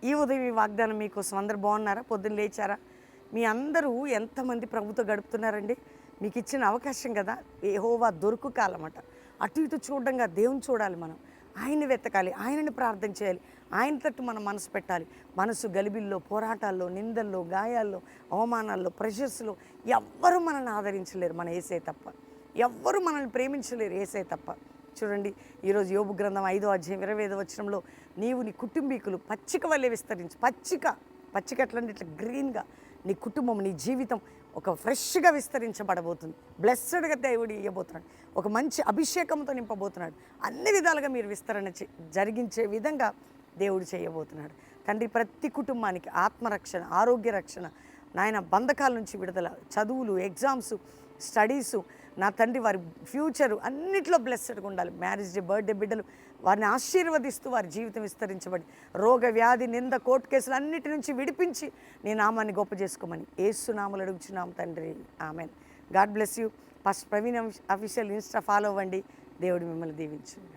ఈ ఉదయం ఈ వాగ్దానం మీకోసం అందరు బాగున్నారా? పొద్దున్న లేచారా? మీ అందరూ ఎంతమంది ప్రభుతో గడుపుతున్నారండి? మీకు ఇచ్చిన అవకాశం కదా, యెహోవా దొరుకు కాలమట. అటు ఇటు చూడంగా దేవుని చూడాలి మనం. ఆయన్ని వెతకాలి, ఆయనని ప్రార్థన చేయాలి, ఆయన తట్టు మనం మనసు పెట్టాలి. మనసు గలిబిల్లో, పోరాటాల్లో, నిందల్లో, గాయాల్లో, అవమానాల్లో, ప్రెషర్స్లో ఎవ్వరూ మనల్ని ఆదరించలేరు మన యేసే తప్ప. ఎవ్వరూ మనల్ని ప్రేమించలేరు యేసే తప్ప. చూడండి, ఈరోజు యోబు గ్రంథం 5వ అధ్యాయం 25వ వచనంలో, నీవు నీ కుటుంబీకులు పచ్చిక వల్లే విస్తరించు. పచ్చిక ఎట్లంటే ఇట్లా గ్రీన్గా నీ కుటుంబం, నీ జీవితం ఒక ఫ్రెష్గా విస్తరించబడబోతుంది. బ్లెస్సడ్గా దేవుడు ఇవ్వబోతున్నాడు. ఒక మంచి అభిషేకంతో నింపబోతున్నాడు. అన్ని విధాలుగా మీరు విస్తరణ జరిగించే విధంగా దేవుడు చేయబోతున్నాడు. తండ్రి, ప్రతి కుటుంబానికి ఆత్మరక్షణ, ఆరోగ్య రక్షణ, నాయన బంధకాల నుంచి విడుదల, చదువులు, ఎగ్జామ్స్, స్టడీసు, నా తండ్రి వారి ఫ్యూచరు అన్నిట్లో బ్లెస్సడ్గా ఉండాలి. మ్యారేజ్ డే, బర్త్డే బిడ్డలు వారిని ఆశీర్వదిస్తూ వారి జీవితం విస్తరించబడి రోగ వ్యాధి నింద కోర్టు కేసులు అన్నిటి నుంచి విడిపించి నీ నామాన్ని గొప్ప చేసుకోమని యేసు నామములో అడుగుచున్నాం తండ్రి, amen. God bless you. First Praveen official Insta follow అవ్వండి. దేవుడు మిమ్మల్ని దీవించు.